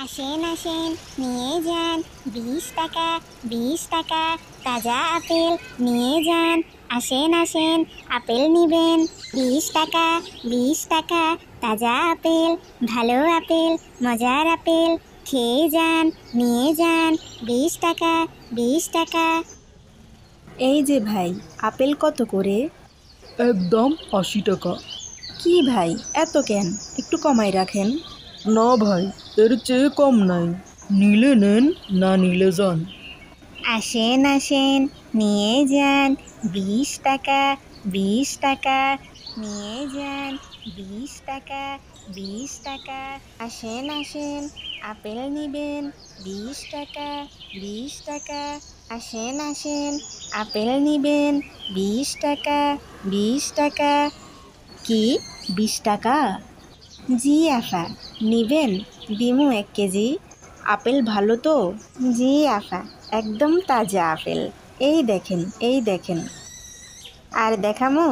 আসেন আসেন নিয়ে যান 20 টাকা 20 টাকা তাজা আপেল নিয়ে যান। আসেন আসেন আপেল নিবেন 20 টাকা 20 টাকা তাজা আপেল, ভালো আপেল, মজার আপেল, খেয়ে যান নিয়ে যান 20 টাকা 20 টাকা। এই যে ভাই, আপেল কত করে? একদম 80 টাকা। কি ভাই, এত কেন? একটু কমাই রাখেন। না ভাই, এর চেয়ে কম নাই। নিলে নেন, না নিলে যান। আসেন আসেন নিয়ে যান 20 টাকা 20 টাকা নিয়ে যান 20 টাকা 20 টাকা। আসেন আসেন আপেল নিবেন 20 টাকা 20 টাকা। আসেন আসেন আপেল নিবেন 20 টাকা 20 টাকা। কি, 20 টাকা? জি আফা। নিবেন? দিমু 1 কেজি। আপেল ভালো তো? জি আফা। একদম তাজা আপেল। এই দেখেন, এই দেখেন। আর দেখামো?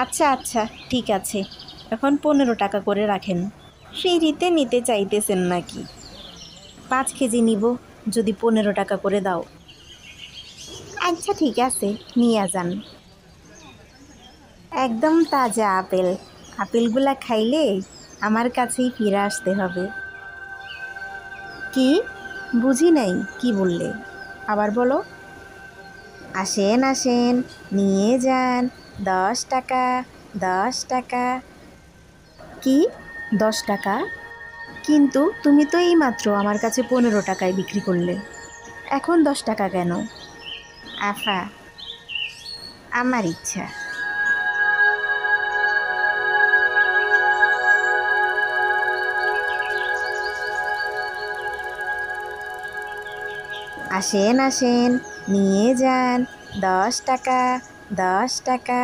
আচ্ছা আচ্ছা, ঠিক আছে। এখন 15 টাকা করে রাখেন। ফ্রিতে নিতে চাইতেছেন নাকি? 5 কেজি নিব, যদি 15 টাকা করে দাও। আচ্ছা ঠিক আছে, নিয়ে যান। একদম তাজা আপেল। আপেলগুলা খাইলে আমার কাছেই ফিরে আসতে হবে। কি? বুঝি নাই, কি বললে? আবার বলো। আসেন আসেন নিয়ে যান 10 টাকা 10 টাকা। কি, 10 টাকা? কিন্তু তুমি তো এইমাত্র আমার কাছে 15 টাকায় বিক্রি করলে, এখন 10 টাকা কেন? আফা, আমার ইচ্ছা। আসেন আসেন নিয়ে যান 10 টাকা 10 টাকা।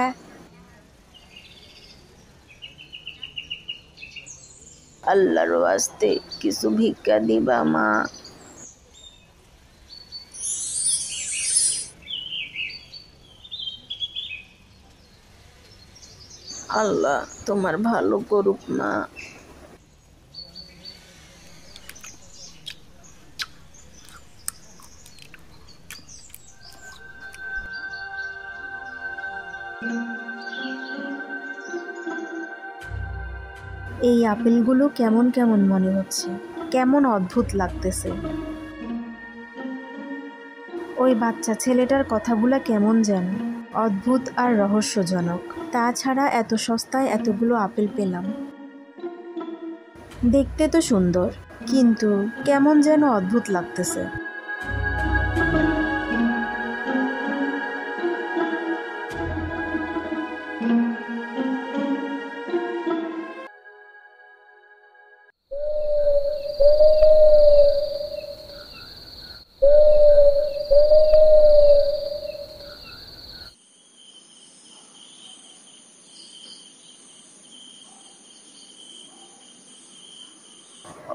আল্লাহর ওয়াস্তে কিছু ভিক্ষা দিবা মা? আল্লাহ তোমার ভালো করুক মা। এই আপেলগুলো কেমন কেমন মনে হচ্ছে, কেমন অদ্ভুত লাগতেছে। ওই বাচ্চা ছেলেটার কথাগুলো কেমন যেন অদ্ভুত আর রহস্যজনক। তাছাড়া এত সস্তায় এতগুলো আপেল পেলাম। দেখতে তো সুন্দর, কিন্তু কেমন যেন অদ্ভুত লাগতেছে।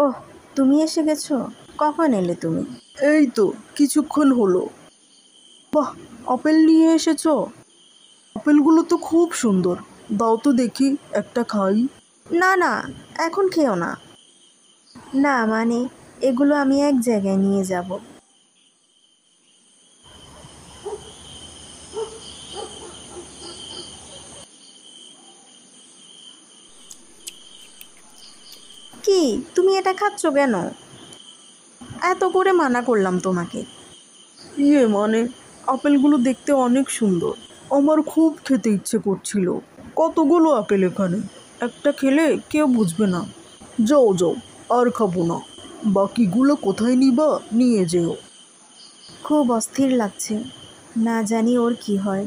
ওহ, তুমি এসে গেছো? কখন এলে তুমি? এই তো কিছুক্ষণ হলো। বাহ, আপেল নিয়ে এসেছো? আপেলগুলো তো খুব সুন্দর। দাও তো দেখি, একটা খাই। না না, এখন খেও না। না মানে, এগুলো আমি এক জায়গায় নিয়ে যাব। কি, তুমি এটা খাচ্ছ কেন? এত করে মানা করলাম তোমাকে। মানে, আপেলগুলো দেখতে অনেক সুন্দর। আমার খুব খেতে ইচ্ছে করছিল। কতগুলো আপেল এখানে, একটা খেলে কেউ বুঝবে না। যাও যাও, আর খাবো না। বাকিগুলো কোথায় নিবা, নিয়ে যেও। খুব অস্থির লাগছে, না জানি ওর কি হয়।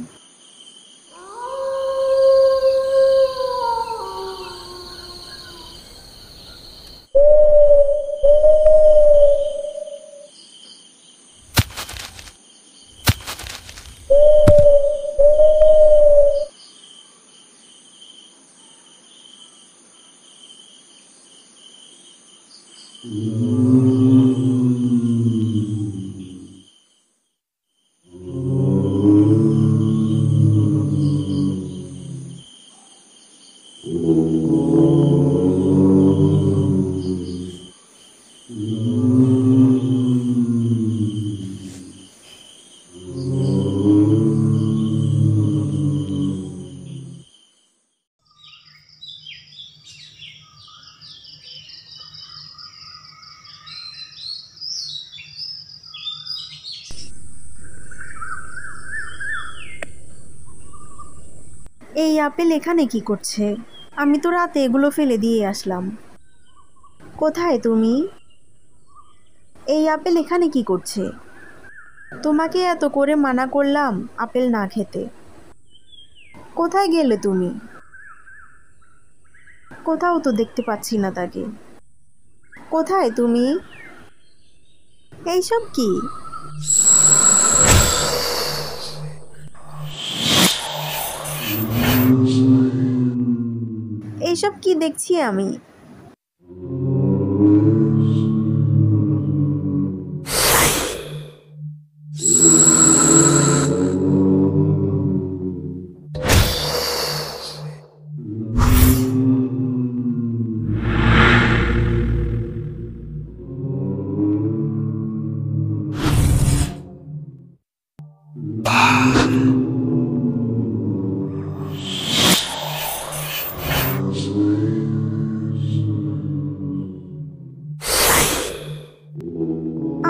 এই আপেল এখানে কি করছে? আমি তো রাতে এগুলো ফেলে দিয়ে আসলাম। কোথায় তুমি? এই আপেল এখানে কি করছে? তোমাকে এত করে মানা করলাম আপেল না খেতে। কোথায় গেলে তুমি? কোথাও তো দেখতে পাচ্ছি না তাকে। কোথায় তুমি? এইসব কি? এইসব কি দেখছি আমি?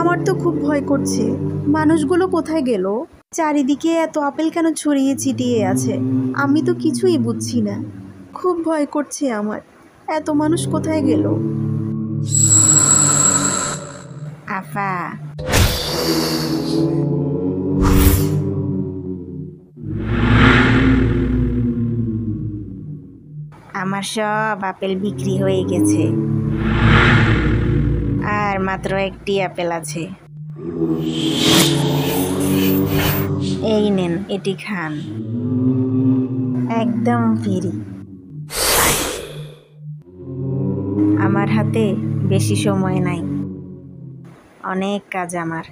আমার তো খুব ভয় করছে। মানুষগুলো কোথায় গেল? চারিদিকে এত আপেল কেন ছড়িয়ে ছিটিয়ে আছে? আমি তো কিছুই বুঝছি না। খুব ভয় করছে আমার। এত মানুষ কোথায় গেল? আফা, আমার সব আপেল বিক্রি হয়ে গেছে, আর মাত্র একটি আপেল আছে। এই নেন, এটি খান, একদম ফ্রি। আমার হাতে বেশি সময় নাই, অনেক কাজ আমার।